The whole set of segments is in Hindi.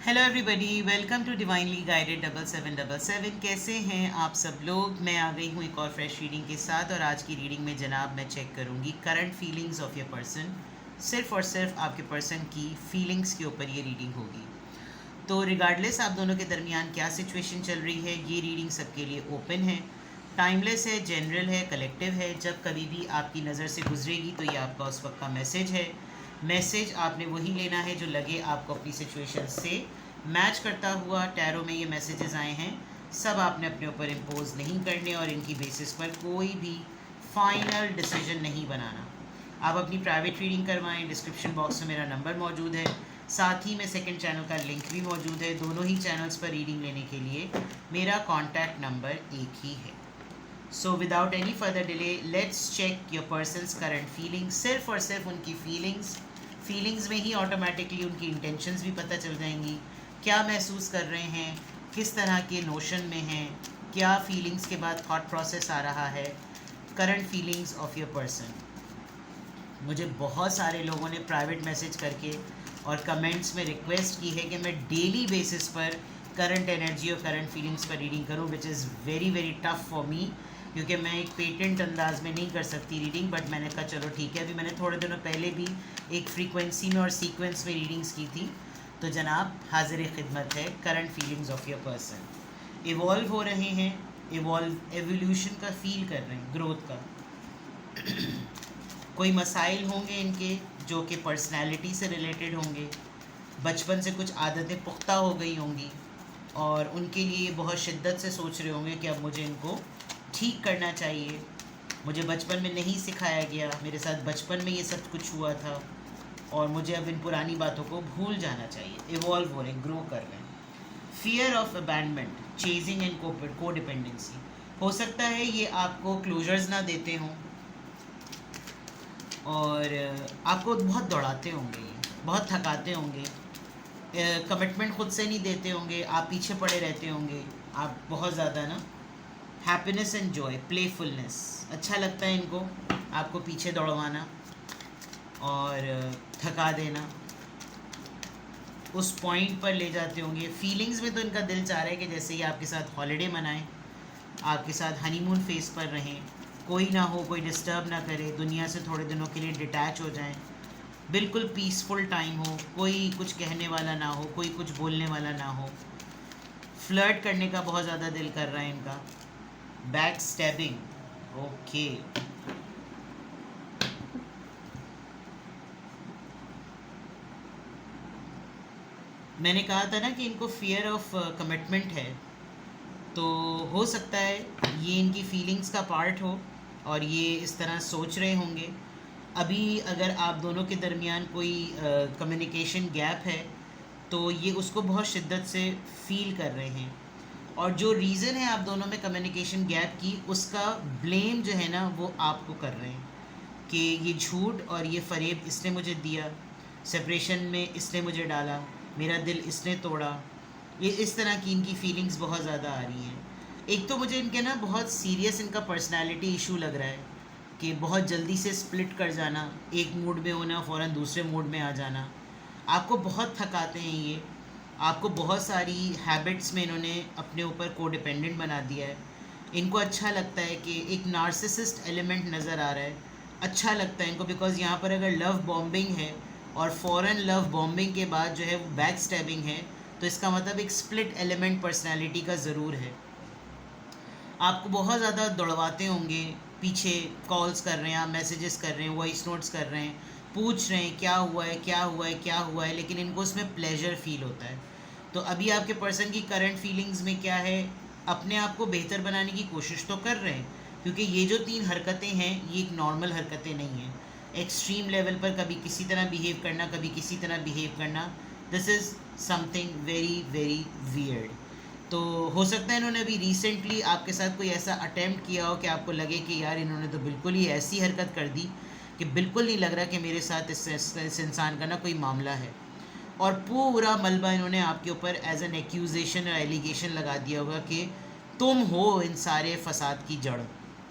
Hello everybody, welcome to divinely guided 7777। कैसे हैं आप सब लोग। मैं आ गई हूँ एक और फ्रेश रीडिंग के साथ, और आज की रीडिंग में जनाब मैं चेक करूँगी current feelings of your person. सिर्फ और सिर्फ आपके पर्सन की फीलिंग्स के ऊपर ये रीडिंग होगी। तो रिगार्डलेस आप दोनों के दरमियान क्या सिचुएशन चल रही है, ये रीडिंग सबके लिए ओपन है, टाइमलेस है, जनरल है, कलेक्टिव है। जब कभी भी आपकी नज़र से गुजरेगी तो ये आपका उस वक्त का मैसेज है। मैसेज आपने वही लेना है जो लगे आपको अपनी सिचुएशन से मैच करता हुआ। टैरो में ये मैसेजेस आए हैं, सब आपने अपने ऊपर इम्पोज नहीं करने और इनकी बेसिस पर कोई भी फाइनल डिसीजन नहीं बनाना। आप अपनी प्राइवेट रीडिंग करवाएं। डिस्क्रिप्शन बॉक्स में मेरा नंबर मौजूद है, साथ ही में सेकंड चैनल का लिंक भी मौजूद है। दोनों ही चैनल्स पर रीडिंग लेने के लिए मेरा कॉन्टैक्ट नंबर एक ही है। So without any further delay let's check your person's current feelings. सिर्फ और सिर्फ उनकी फीलिंग्स में ही ऑटोमेटिकली उनकी इंटेंशंस भी पता चल जाएंगी। क्या महसूस कर रहे हैं, किस तरह के नोशन में हैं, क्या फीलिंग्स के बाद थॉट प्रोसेस आ रहा है। Current feelings of your person. मुझे बहुत सारे लोगों ने प्राइवेट मैसेज करके और कमेंट्स में रिक्वेस्ट की है कि मैं डेली बेसिस पर करंट एनर्जी और करंट फीलिंग्स पर रीडिंग करूं, which is very very tough for me, क्योंकि मैं एक पेटेंट अंदाज में नहीं कर सकती रीडिंग। बट मैंने कहा चलो ठीक है। अभी मैंने थोड़े दिनों पहले भी एक फ्रीक्वेंसी में और सीक्वेंस में रीडिंग्स की थी। तो जनाब हाजिर खिदमत है, current feelings of your person. Evolve हो रहे हैं, एवोल्यूशन का फील कर रहे हैं, ग्रोथ का। कोई मसाइल होंगे इनके जो कि पर्सनैलिटी से रिलेटेड होंगे। बचपन से कुछ आदतें पुख्ता हो गई होंगी और उनके लिए बहुत शिद्दत से सोच रहे होंगे कि अब मुझे इनको ठीक करना चाहिए। मुझे बचपन में नहीं सिखाया गया, मेरे साथ बचपन में ये सब कुछ हुआ था और मुझे अब इन पुरानी बातों को भूल जाना चाहिए। इवॉल्व हो रहे हैं, ग्रो कर रहे हैं। Fear of abandonment, chasing and को डिपेंडेंसी। हो सकता है ये आपको क्लोजर्स ना देते हों और आपको बहुत दौड़ाते होंगे, ये बहुत थकाते होंगे। कमिटमेंट खुद से नहीं देते होंगे, आप पीछे पड़े रहते होंगे। आप बहुत ज़्यादा ना हैप्पीनेस एंड जॉय, प्लेफुलनेस अच्छा लगता है इनको, आपको पीछे दौड़वाना और थका देना। उस पॉइंट पर ले जाते होंगे। फीलिंग्स में तो इनका दिल चाह रहा है कि जैसे ही आपके साथ हॉलीडे मनाएं, आपके साथ हनीमून फेस पर रहें, कोई ना हो, कोई डिस्टर्ब ना करे, दुनिया से थोड़े दिनों के लिए डिटैच हो जाएं, बिल्कुल पीसफुल टाइम हो, कोई कुछ कहने वाला ना हो, कोई कुछ बोलने वाला ना हो। फ्लर्ट करने का बहुत ज़्यादा दिल कर रहा है इनका। Back stabbing, okay. मैंने कहा था ना कि इनको फियर ऑफ कमिटमेंट है, तो हो सकता है ये इनकी फीलिंग्स का पार्ट हो और ये इस तरह सोच रहे होंगे। अभी अगर आप दोनों के दरमियान कोई कम्युनिकेशन गैप है तो ये उसको बहुत शिद्दत से फील कर रहे हैं, और जो रीज़न है आप दोनों में कम्युनिकेशन गैप की, उसका ब्लेम जो है ना वो आपको कर रहे हैं कि ये झूठ और ये फरेब इसने मुझे दिया, सेपरेशन में इसने मुझे डाला, मेरा दिल इसने तोड़ा। ये इस तरह की इनकी फीलिंग्स बहुत ज़्यादा आ रही हैं। एक तो मुझे इनके ना बहुत सीरियस इनका पर्सनालिटी इशू लग रहा है कि बहुत जल्दी से स्प्लिट कर जाना, एक मूड में होना फ़ौरन दूसरे मूड में आ जाना। आपको बहुत थकाते हैं ये, आपको बहुत सारी हैबिट्स में इन्होंने अपने ऊपर को डिपेंडेंट बना दिया है। इनको अच्छा लगता है कि एक नार्सिसिस्ट एलिमेंट नज़र आ रहा है, अच्छा लगता है इनको, बिकॉज़ यहाँ पर अगर लव बॉम्बिंग है और फ़ौरन लव बॉम्बिंग के बाद जो है वो बैक स्टैबिंग है, तो इसका मतलब एक स्प्लिट एलिमेंट पर्सनालिटी का ज़रूर है। आपको बहुत ज़्यादा दौड़वाते होंगे, पीछे कॉल्स कर रहे हैं, आप मैसेजेस कर रहे हैं, वॉइस नोट्स कर रहे हैं, पूछ रहे हैं क्या हुआ है क्या हुआ है क्या हुआ है, लेकिन इनको उसमें प्लेजर फील होता है। तो अभी आपके पर्सन की करंट फीलिंग्स में क्या है, अपने आप को बेहतर बनाने की कोशिश तो कर रहे हैं, क्योंकि ये जो 3 हरकतें हैं ये एक नॉर्मल हरकतें नहीं हैं। एक्सट्रीम लेवल पर कभी किसी तरह बिहेव करना, कभी किसी तरह बिहेव करना, this is something very very weird. तो हो सकता है इन्होंने अभी रिसेंटली आपके साथ कोई ऐसा अटेम्प्ट किया हो कि आपको लगे कि यार इन्होंने तो बिल्कुल ही ऐसी हरकत कर दी कि बिल्कुल नहीं लग रहा कि मेरे साथ इस इंसान का ना कोई मामला है, और पूरा मलबा इन्होंने आपके ऊपर एज एन एक्यूजेशन और एलिगेशन लगा दिया होगा कि तुम हो इन सारे फसाद की जड़,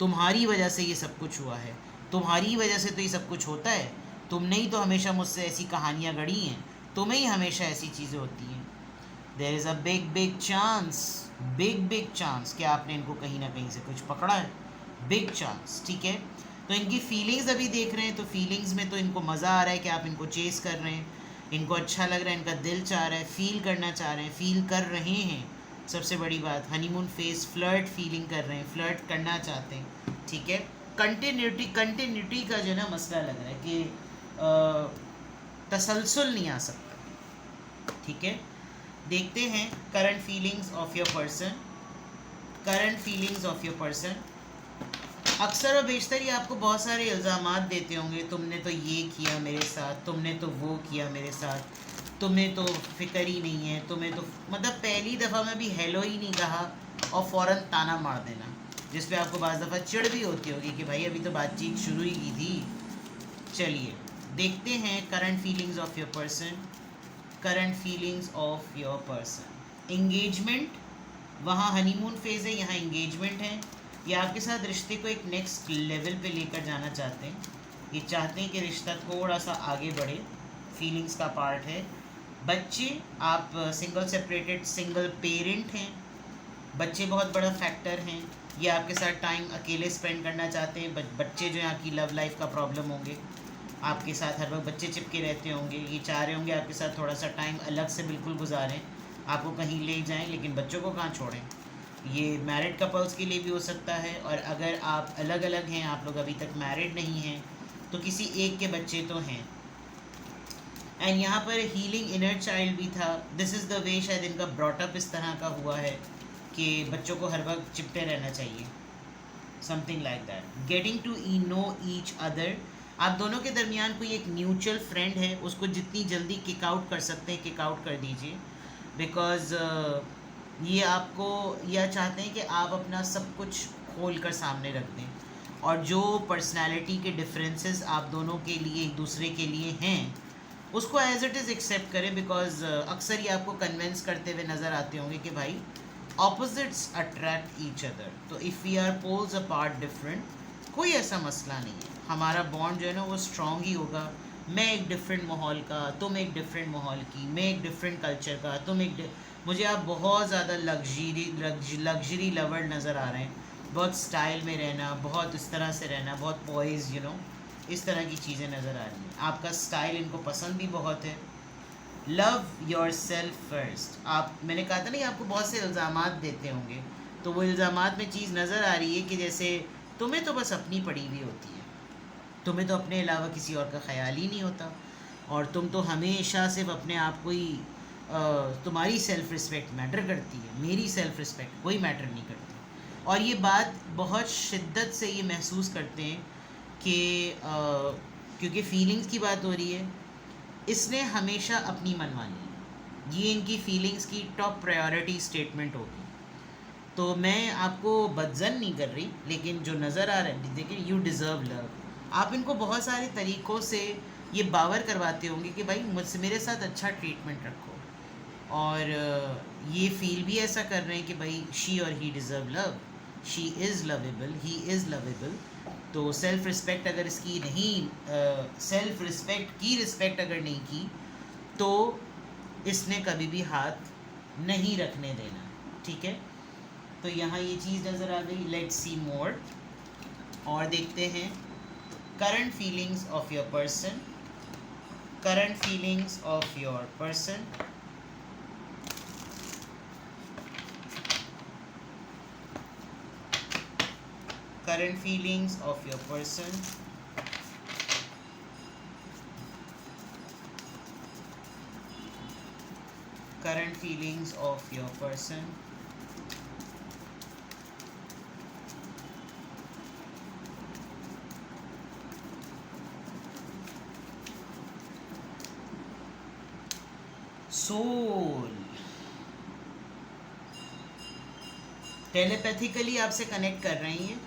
तुम्हारी वजह से ये सब कुछ हुआ है, तुम्हारी वजह से तो ये सब कुछ होता है, तुमने ही तो हमेशा मुझसे ऐसी कहानियाँ गढ़ी हैं, तुम्हें ही हमेशा ऐसी चीज़ें होती हैं। There is a big big chance कि आपने इनको कहीं ना कहीं से कुछ पकड़ा है, बिग चांस, ठीक है। तो इनकी फीलिंग्स अभी देख रहे हैं, तो फीलिंग्स में तो इनको मज़ा आ रहा है कि आप इनको चेस कर रहे हैं, इनको अच्छा लग रहा है, इनका दिल चाह रहा है, फील करना चाह रहे हैं, फील कर रहे हैं। सबसे बड़ी बात, हनीमून फेज, फ्लर्ट फीलिंग कर रहे हैं, फ्लर्ट करना चाहते हैं, ठीक है। कंटिन्यूटी का जो है ना मसला लग रहा है कि तसलसल नहीं आ सकता, ठीक है। देखते हैं current feelings of your person, current feelings of your person. अक्सर और बेशतर ये आपको बहुत सारे इल्ज़ामात देते होंगे, तुमने तो ये किया मेरे साथ, तुमने तो वो किया मेरे साथ, तुम्हें तो फिक्र ही नहीं है, तुम्हें तो मतलब पहली दफ़ा में भी हेलो ही नहीं कहा और फ़ौरन ताना मार देना, जिस पे आपको बाज़ दफ़ा चिढ़ भी होती होगी कि भाई अभी तो बातचीत शुरू ही की थी। चलिए देखते हैं current feelings of your person, current feelings of your person. Engagement, वहाँ हनीमून फेज़ है, यहाँ इंगेजमेंट है। ये आपके साथ रिश्ते को एक नेक्स्ट लेवल पे लेकर जाना चाहते हैं, ये चाहते हैं कि रिश्ता थोड़ा सा आगे बढ़े, फीलिंग्स का पार्ट है। बच्चे, आप सिंगल सेपरेटेड सिंगल पेरेंट हैं, बच्चे बहुत बड़ा फैक्टर हैं। ये आपके साथ टाइम अकेले स्पेंड करना चाहते हैं। बच्चे जो है आपकी लव लाइफ का प्रॉब्लम होंगे, आपके साथ हर वक्त बच्चे चिपके रहते होंगे, ये चाह रहे होंगे आपके साथ थोड़ा सा टाइम अलग से बिल्कुल गुजारें, आपको कहीं ले जाएं, लेकिन बच्चों को कहाँ छोड़ें। ये मैरिड कपल्स के लिए भी हो सकता है, और अगर आप अलग अलग हैं, आप लोग अभी तक मैरिड नहीं हैं, तो किसी एक के बच्चे तो हैं। एंड यहाँ पर हीलिंग इनर चाइल्ड भी था। दिस इज़ द वे शायद इनका ब्रॉटअप इस तरह का हुआ है कि बच्चों को हर वक्त चिपटे रहना चाहिए, something like that. Getting to know each other, आप दोनों के दरमियान कोई एक म्यूचुअल फ्रेंड है, उसको जितनी जल्दी किक आउट कर सकते हैं किक आउट कर दीजिए, बिकॉज ये आपको यह चाहते हैं कि आप अपना सब कुछ खोल कर सामने रख दें, और जो पर्सनालिटी के डिफरेंसेस आप दोनों के लिए एक दूसरे के लिए हैं उसको एज इट इज़ एक्सेप्ट करें, बिकॉज अक्सर ये आपको कन्विंस करते हुए नज़र आते होंगे कि भाई ऑपोजिट्स अट्रैक्ट ईच अदर, तो if we are poles apart different, कोई ऐसा मसला नहीं है, हमारा बॉन्ड जो है ना वो स्ट्रॉन्ग ही होगा। मैं एक डिफरेंट माहौल का, तुम एक डिफरेंट माहौल की, मैं एक डिफरेंट कल्चर का, तुम एक मुझे आप बहुत ज़्यादा लग्जरी लवर नज़र आ रहे हैं, बहुत स्टाइल में रहना, बहुत इस तरह से रहना, बहुत पॉइज इस तरह की चीज़ें नज़र आ रही हैं। आपका स्टाइल इनको पसंद भी बहुत है। लव योर सेल्फ फर्स्ट, आप, मैंने कहा था ना, ये आपको बहुत से इल्ज़ामात देते होंगे, तो वो इल्ज़ामात में चीज़ नज़र आ रही है कि जैसे तुम्हें तो बस अपनी पड़ी हुई होती है, तुम्हें तो अपने अलावा किसी और का ख्याल ही नहीं होता, और तुम तो हमेशा सिर्फ अपने आप को ही, तुम्हारी सेल्फ़ रिस्पेक्ट मैटर करती है, मेरी सेल्फ़ रिस्पेक्ट कोई मैटर नहीं करती। और ये बात बहुत शिद्दत से ये महसूस करते हैं कि क्योंकि फीलिंग्स की बात हो रही है, इसने हमेशा अपनी मनमानी है, ये इनकी फीलिंग्स की टॉप प्रायोरिटी स्टेटमेंट होगी। तो मैं आपको बदजन नहीं कर रही, लेकिन जो नज़र आ रहा है, देखिए, यू डिज़र्व लव। आप इनको बहुत सारे तरीक़ों से ये बावर करवाते होंगे कि भाई मुझसे, मेरे साथ अच्छा ट्रीटमेंट रखो, और ये फील भी ऐसा कर रहे हैं कि भाई शी और he deserve love, she is lovable, he is lovable. तो सेल्फ़ रिस्पेक्ट अगर इसकी नहीं, सेल्फ़ रिस्पेक्ट की रिस्पेक्ट अगर नहीं की, तो इसने कभी भी हाथ नहीं रखने देना, ठीक है। तो यहाँ ये चीज़ नज़र आ गई। लेट्स सी मोर, और देखते हैं current feelings of your person, current feelings of your person, current feelings of your person, current feelings of your person, soul, telepathically आपसे कनेक्ट कर रही हैं,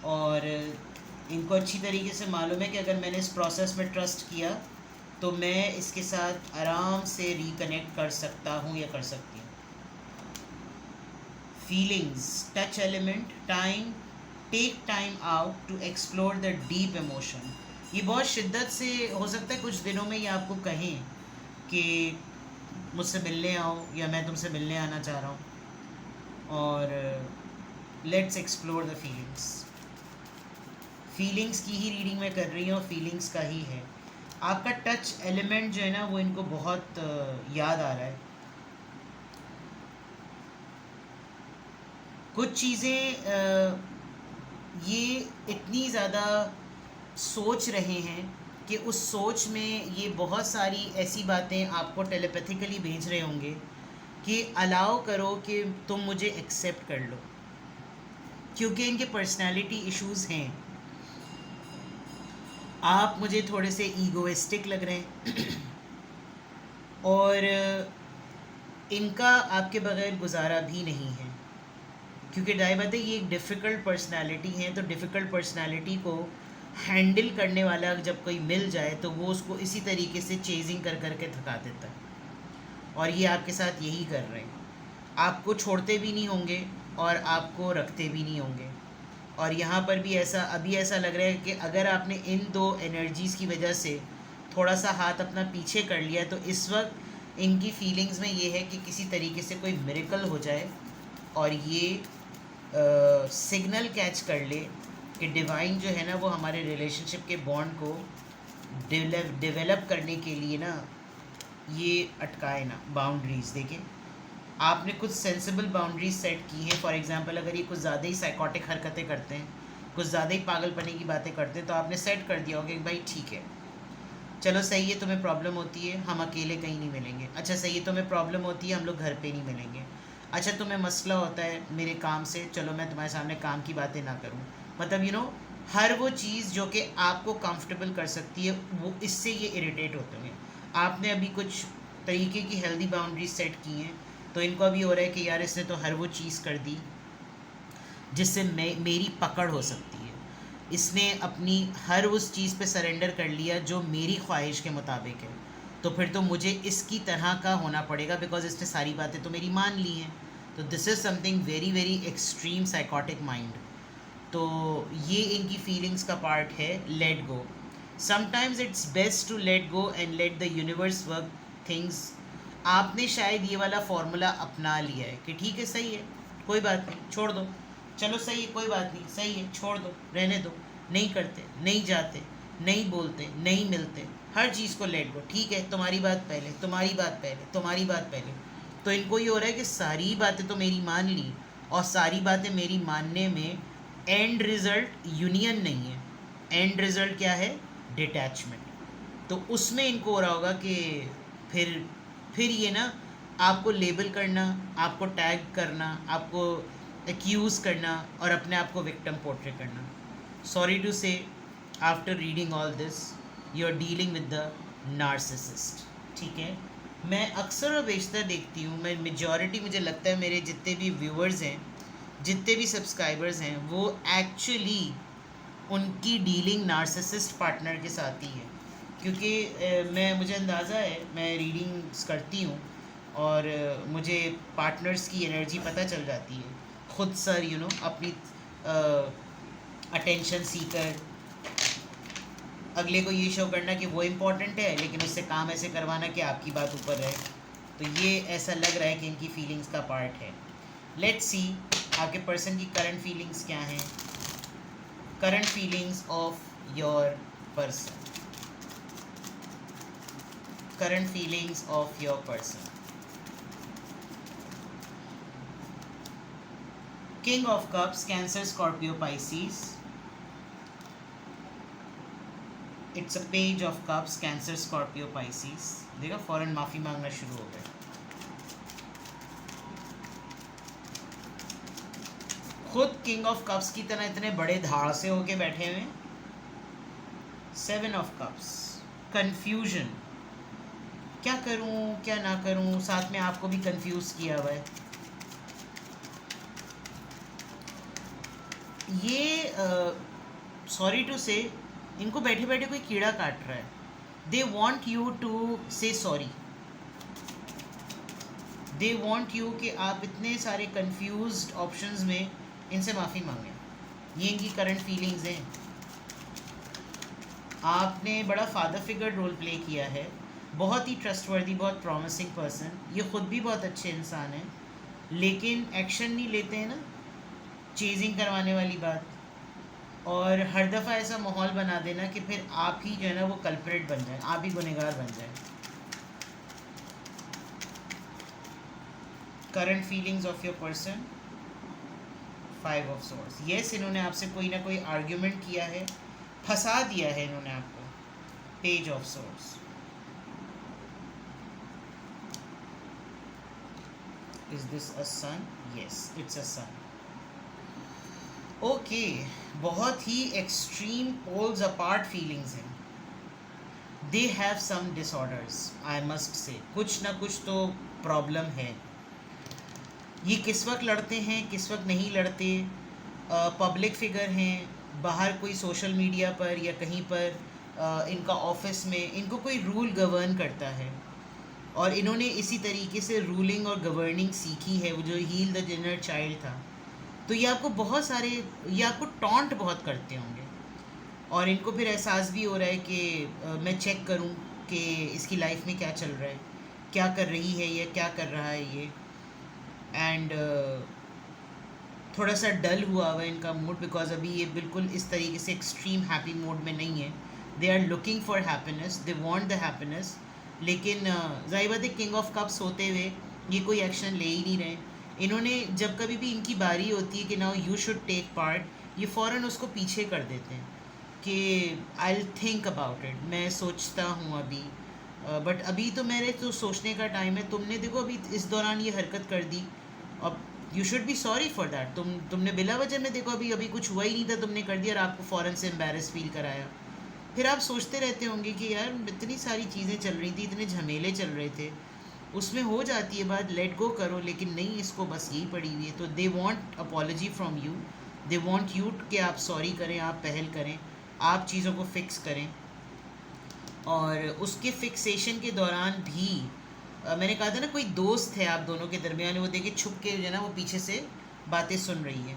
और इनको अच्छी तरीके से मालूम है कि अगर मैंने इस प्रोसेस में ट्रस्ट किया तो मैं इसके साथ आराम से रिकनेक्ट कर सकता हूँ या कर सकती हूँ। Feelings, touch element, time, take time out to explore the deep emotion. ये बहुत शिद्दत से हो सकता है कुछ दिनों में ये आपको कहें कि मुझसे मिलने आओ या मैं तुमसे मिलने आना चाह रहा हूँ, और let's explore the feelings. Feelings की ही रीडिंग मैं कर रही हूँ, फीलिंग्स का ही है। आपका टच एलिमेंट जो है ना वो इनको बहुत याद आ रहा है। कुछ चीज़ें ये इतनी ज़्यादा सोच रहे हैं कि उस सोच में ये बहुत सारी ऐसी बातें आपको टेलीपैथिकली भेज रहे होंगे कि अलाउ करो कि तुम मुझे एक्सेप्ट कर लो, क्योंकि इनके पर्सनालिटी इश्यूज हैं। आप मुझे थोड़े से ईगोइस्टिक लग रहे हैं और इनका आपके बगैर गुजारा भी नहीं है, क्योंकि जाहिर बात है ये एक डिफ़िकल्ट पर्सनालिटी है। तो डिफ़िकल्ट पर्सनालिटी को हैंडल करने वाला जब कोई मिल जाए तो वो उसको इसी तरीके से चेजिंग कर कर के थका देता है, और ये आपके साथ यही कर रहे हैं। आपको छोड़ते भी नहीं होंगे और आपको रखते भी नहीं होंगे। और यहाँ पर भी अभी ऐसा लग रहा है कि अगर आपने इन दो एनर्जीज़ की वजह से थोड़ा सा हाथ अपना पीछे कर लिया, तो इस वक्त इनकी फीलिंग्स में ये है कि किसी तरीके से कोई मिरेकल हो जाए और ये सिग्नल कैच कर ले कि डिवाइन जो है ना वो हमारे रिलेशनशिप के बॉन्ड को डेवलप करने के लिए ना ये अटकाए ना। बाउंड्रीज़ देखें, आपने कुछ सेंसिबल बाउंड्रीज सेट की हैं। फॉर एग्जांपल अगर ये कुछ ज़्यादा ही साइकोटिक हरकतें करते हैं, कुछ ज़्यादा ही पागलपने की बातें करते हैं, तो आपने सेट कर दिया होगा कि भाई ठीक है, चलो सही है, तुम्हें प्रॉब्लम होती है, हम अकेले कहीं नहीं मिलेंगे। अच्छा सही है, तुम्हें प्रॉब्लम होती है, हम लोग घर पे नहीं मिलेंगे। अच्छा तुम्हें मसला होता है मेरे काम से, चलो मैं तुम्हारे सामने काम की बातें ना करूँ। मतलब हर वो चीज़ जो कि आपको कंफर्टेबल कर सकती है, वो इससे ये इरिटेट होते हैं। आपने अभी कुछ तरीके की हेल्दी बाउंड्रीज सेट की हैं, तो इनको अभी हो रहा है कि यार इसने तो हर वो चीज़ कर दी जिससे मेरी पकड़ हो सकती है। इसने अपनी हर उस चीज़ पे सरेंडर कर लिया जो मेरी ख्वाहिश के मुताबिक है, तो फिर तो मुझे इसकी तरह का होना पड़ेगा, बिकॉज इसने सारी बातें तो मेरी मान ली हैं। तो this is something very very extreme psychotic mind. तो ये इनकी फीलिंग्स का पार्ट है, let go. Sometimes it's best to let go and let the universe work things. आपने शायद ये वाला फॉर्मूला अपना लिया है कि ठीक है सही है, कोई बात नहीं, छोड़ दो, चलो सही है, कोई बात नहीं, सही है, छोड़ दो, रहने दो, नहीं करते, नहीं जाते, नहीं बोलते, नहीं मिलते, हर चीज़ को लेट गो। ठीक है, तुम्हारी बात पहले, तुम्हारी बात पहले, तुम्हारी बात पहले। तो इनको ये हो रहा है कि सारी बातें तो मेरी मान ली, और सारी बातें मेरी मानने में एंड रिज़ल्ट यूनियन नहीं है। एंड रिज़ल्ट क्या है? डिटैचमेंट। तो उसमें इनको हो रहा होगा कि फिर ये ना आपको लेबल करना, आपको टैग करना, आपको एक्यूज़ करना और अपने आप को विक्टिम पोर्ट्रे करना। Sorry to say, after reading all this you are dealing with the narcissist. ठीक है, मैं अक्सर और बेशतर देखती हूँ, मैं मेजॉरिटी मुझे लगता है मेरे जितने भी व्यूअर्स हैं, जितने भी सब्सक्राइबर्स हैं, वो एक्चुअली उनकी डीलिंग नार्सिसिस्ट पार्टनर के साथ ही है। क्योंकि मुझे अंदाज़ा है, मैं रीडिंग्स करती हूँ और मुझे पार्टनर्स की एनर्जी पता चल जाती है खुद सर, अपनी अटेंशन सीकर, अगले को ये शो करना कि वो इम्पोर्टेंट है, लेकिन उससे काम ऐसे करवाना कि आपकी बात ऊपर रहे। तो ये ऐसा लग रहा है कि इनकी फीलिंग्स का पार्ट है। लेट्स सी आपके पर्सन की करंट फीलिंग्स क्या हैं। Current feelings of your person, current feelings of your person. King of cups, cancer, Scorpio, Pisces. It's a page of cups, cancer, Scorpio, Pisces. देखा, फौरन माफ़ी मांगना शुरू हो गए। खुद किंग ऑफ कप्स की तरह इतने बड़े धाड़ से होके बैठे हुए। सेवन ऑफ कप्स, कंफ्यूजन, क्या करूं क्या ना करूं, साथ में आपको भी कंफ्यूज किया हुआ है। ये सॉरी टू से, इनको बैठे बैठे कोई कीड़ा काट रहा है। दे वॉन्ट यू टू से सॉरी, दे वॉन्ट यू कि आप इतने सारे कंफ्यूज्ड ऑप्शंस में इनसे माफ़ी मांगें। ये इनकी करंट फीलिंग्स हैं। आपने बड़ा फादर फिगर रोल प्ले किया है, बहुत ही ट्रस्टवर्दी, बहुत प्रॉमिसिंग पर्सन, ये खुद भी बहुत अच्छे इंसान हैं, लेकिन एक्शन नहीं लेते हैं ना, चेजिंग करवाने वाली बात। और हर दफ़ा ऐसा माहौल बना देना कि फिर आप ही जो है ना वो कल्प्रेट बन जाए, आप ही गुनहगार बन जाए। Current feelings of your person, 5 of source. Yes, इन्होंने आपसे कोई ना कोई आर्ग्यूमेंट किया है, फंसा दिया है इन्होंने आपको। Page of source. Is this a sun? Yes, it's a sun. Okay, बहुत ही एक्सट्रीम पोल्स अपार्ट फीलिंग्स हैं। They have some disorders, I must say, कुछ ना कुछ तो प्रॉब्लम है। ये किस वक्त लड़ते हैं, किस वक्त नहीं लड़ते, पब्लिक फिगर हैं, बाहर कोई सोशल मीडिया पर या कहीं पर इनका ऑफिस में इनको कोई रूल गवर्न करता है, और इन्होंने इसी तरीके से रूलिंग और गवर्निंग सीखी है, वो जो हील द इनर चाइल्ड था। तो ये आपको बहुत सारे, ये आपको टॉन्ट बहुत करते होंगे, और इनको फिर एहसास भी हो रहा है कि मैं चेक करूं कि इसकी लाइफ में क्या चल रहा है, क्या कर रही है ये, क्या कर रहा है ये। एंड थोड़ा सा डल हुआ हुआ है इनका मूड, बिकॉज अभी ये बिल्कुल इस तरीके से एक्सट्रीम हैप्पी मूड में नहीं है। They are looking for happiness, they want the happiness, लेकिन जाहिर बात है किंग ऑफ कप्स होते हुए ये कोई एक्शन ले ही नहीं रहे। इन्होंने जब कभी भी इनकी बारी होती है कि now you should take part, ये फ़ौरन उसको पीछे कर देते हैं कि I will think about it, मैं सोचता हूँ अभी। बट अभी तो मेरे तो सोचने का टाइम है, तुमने देखो अभी इस दौरान ये हरकत कर दी, और you should be sorry for that. तुमने बिला वजह में देखो अभी अभी कुछ हुआ ही नहीं था, तुमने कर दिया और आपको फ़ौरन से एम्बेरस फील कराया। फिर आप सोचते रहते होंगे कि यार इतनी सारी चीज़ें चल रही थी, इतने झमेले चल रहे थे, उसमें हो जाती है बात, लेट गो करो, लेकिन नहीं, इसको बस यही पड़ी हुई है। तो they want apology from you, they want you कि आप सॉरी करें, आप पहल करें, आप चीज़ों को फिक्स करें। और उसके फिक्सेशन के दौरान भी मैंने कहा था ना, कोई दोस्त है आप दोनों के दरमियान, वो देखे छुप के जो है ना वो पीछे से बातें सुन रही है।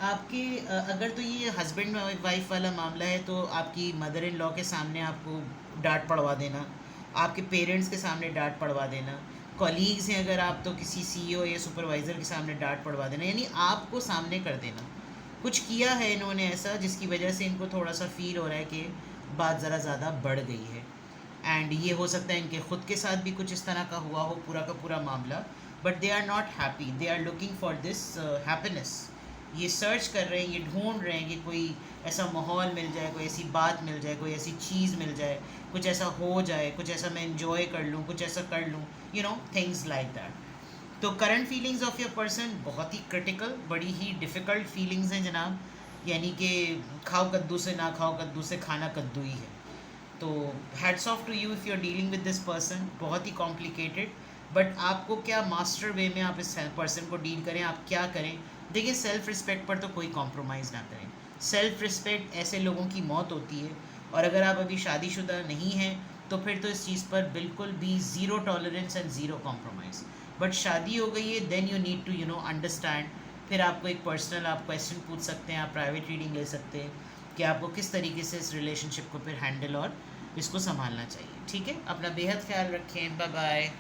आपके अगर तो ये हस्बैंड वाइफ वाला मामला है, तो आपकी मदर इन लॉ के सामने आपको डांट पड़वा देना, आपके पेरेंट्स के सामने डांट पड़वा देना, कॉलीग्स हैं अगर आप तो किसी सीईओ या सुपरवाइज़र के सामने डांट पड़वा देना, यानी आपको सामने कर देना। कुछ किया है इन्होंने ऐसा जिसकी वजह से इनको थोड़ा सा फील हो रहा है कि बात ज़रा ज़्यादा बढ़ गई है। एंड ये हो सकता है इनके खुद के साथ भी कुछ इस तरह का हुआ हो, पूरा का पूरा मामला। But they are not happy, they are looking for this happiness. ये सर्च कर रहे हैं, ये ढूंढ रहे हैं कि कोई ऐसा माहौल मिल जाए, कोई ऐसी बात मिल जाए, कोई ऐसी चीज़ मिल जाए, कुछ ऐसा हो जाए, कुछ ऐसा मैं इंजॉय कर लूँ, कुछ ऐसा कर लूँ, you know, things like that. तो current feelings of your person बहुत ही क्रिटिकल, बड़ी ही डिफ़िकल्ट फीलिंग्स हैं जनाब। यानी कि खाओ कद्दू से, ना खाओ कद्दू से, खाना कद्दू ही है। तो hats off to you if you are dealing with this person, बहुत ही कॉम्प्लिकेटेड। बट आपको क्या मास्टर वे में आप इस पर्सन को डील करें, आप क्या करें। देखिए, सेल्फ़ रिस्पेक्ट पर तो कोई कॉम्प्रोमाइज़ ना करें। सेल्फ़ रिस्पेक्ट ऐसे लोगों की मौत होती है, और अगर आप अभी शादीशुदा नहीं हैं तो फिर तो इस चीज़ पर बिल्कुल भी zero tolerance and zero compromise. But शादी हो गई है, then you need to understand. फिर आपको एक पर्सनल आप क्वेश्चन पूछ सकते हैं, आप प्राइवेट रीडिंग ले सकते हैं कि आपको किस तरीके से इस रिलेशनशिप को फिर हैंडल और इसको संभालना चाहिए। ठीक है, अपना बेहद ख्याल रखें, बाय बाय।